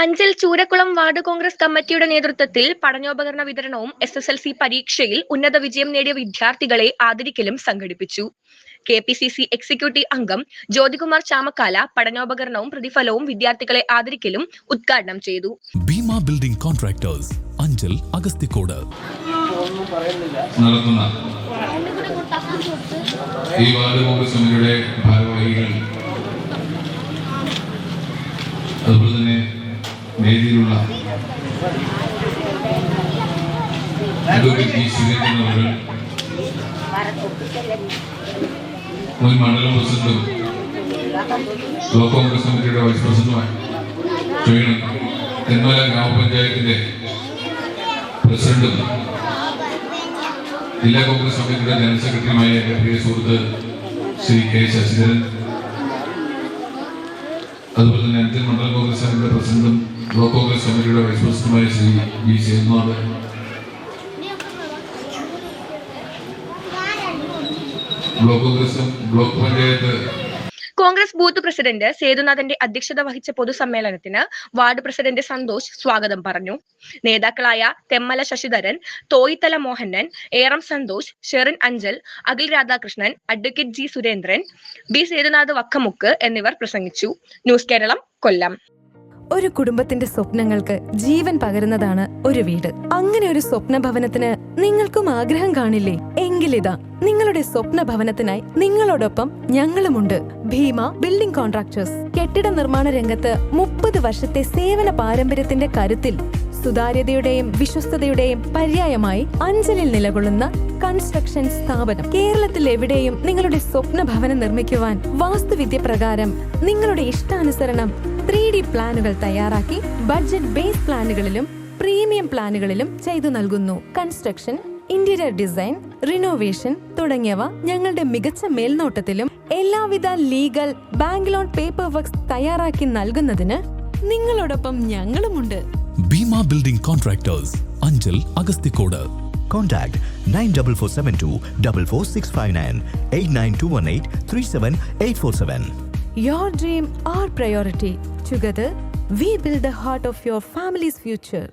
Anchal Choorakkulam ward Congress കമ്മിറ്റിയുടെ നേതൃത്വത്തിൽ പഠനോപകരണ വിതരണവും SSLC പരീക്ഷയിൽ ഉന്നത വിജയം നേടിയ വിദ്യാർത്ഥികളെ ആദരിക്കലും സംഘടിപ്പിച്ചു. KPCC എക്സിക്യൂട്ടീവ് അംഗം ജ്യോതികുമാർ ചാമക്കാല പഠനോപകരണവും പ്രതിഫലവും വിദ്യാർത്ഥികളെ ആദരിക്കലും ഉദ്ഘാടനം ചെയ്തു. ഭീമ ബിൽഡിംഗ് കോൺട്രാക്ടേഴ്സ്, അഞ്ചൽ അഗസ്തിക്കോട് നടത്തുന്ന ഈ വാർഡ് കോൺഗ്രസ് കമ്മിറ്റിയുടെ ഭാരവാഹികൾ, അതുപോലെ തന്നെ വേദിയിലുള്ള സുരേന്ദ്രൻ അവർ, മുൻ മണ്ഡലം പ്രസിഡന്റും ബ്ലോക്ക് കോൺഗ്രസ് കമ്മിറ്റിയുടെ വൈസ് പ്രസിഡന്റുമായി തെന്മല ഗ്രാമപഞ്ചായത്തിന്റെ പ്രസിഡന്റും ജില്ലാ കോൺഗ്രസ് കമ്മിറ്റിയുടെ ജനറൽ സെക്രട്ടറിയുമായ എന്റെ പ്രിയ സുഹൃത്ത് ശ്രീ K. ശശിധരൻ, അതുപോലെ തന്നെ അഞ്ചൽ മണ്ഡലം കോൺഗ്രസ് കമ്മിറ്റിയുടെ പ്രസിഡന്റും ബ്ലോക്ക് കോൺഗ്രസ് കമ്മിറ്റിയുടെ വൈസ് പ്രസിഡന്റുമായ Shri B. Sethunath, block panchayat Congress booth president സേതുനാഥന്റെ അധ്യക്ഷത വഹിച്ച പൊതുസമ്മേളനത്തിന് വാർഡ് പ്രസിഡന്റ് സന്തോഷ് സ്വാഗതം പറഞ്ഞു. നേതാക്കളായ Themmala Sasidharan, Thoyithala Mohanan, Eram Santhosh, Sherin Anchal, Akhil Radhakrishnan, advocate G. Surendran, B. Sethunath Vakkamukku എന്നിവർ പ്രസംഗിച്ചു. ന്യൂസ് കേരളം, കൊല്ലം. ഒരു കുടുംബത്തിന്റെ സ്വപ്നങ്ങൾക്ക് ജീവൻ പകരുന്നതാണ് ഒരു വീട്. അങ്ങനെ ഒരു സ്വപ്ന ഭവനത്തിന് നിങ്ങൾക്കും ആഗ്രഹം കാണില്ലേ? എങ്കിലിതാ നിങ്ങളുടെ സ്വപ്ന ഭവനത്തിനായി നിങ്ങളോടൊപ്പം ഞങ്ങളുമുണ്ട്. Bhima building contractors. കെട്ടിട നിർമ്മാണ രംഗത്ത് 30 വർഷത്തെ സേവന പാരമ്പര്യത്തിന്റെ കരുത്തിൽ സുതാര്യതയുടെയും വിശ്വസ്തതയുടെയും പര്യായമായി അഞ്ചലിൽ നിലകൊള്ളുന്ന കൺസ്ട്രക്ഷൻ സ്ഥാപനം. കേരളത്തിൽ എവിടെയും നിങ്ങളുടെ സ്വപ്ന ഭവനം നിർമ്മിക്കുവാൻ വാസ്തുവിദ്യ പ്രകാരം നിങ്ങളുടെ ഇഷ്ടാനുസരണം 3D പ്ലാനുകൾ തയ്യാറാക്കി ബഡ്ജറ്റ് ബേസ് പ്ലാനുകളിലും പ്രീമിയം പ്ലാനുകളിലും ചെയ്തു നൽകുന്നു. കൺസ്ട്രക്ഷൻ, ഇന്റീരിയർ ഡിസൈൻ, റിനോവേഷൻ തുടങ്ങിയവ ഞങ്ങളുടെ മികച്ച മേൽനോട്ടത്തിലും എല്ലാവിധ legal, bank loan, paper works തയ്യാറാക്കി നൽകുന്നതിന് നിങ്ങളോടൊപ്പം ഞങ്ങളുമുണ്ട്. Bhima building contractors, Anchal Agasthikode. Contact 94472 44659 89218 37847. Your dream, our priority. Together, we build the heart of your family's future.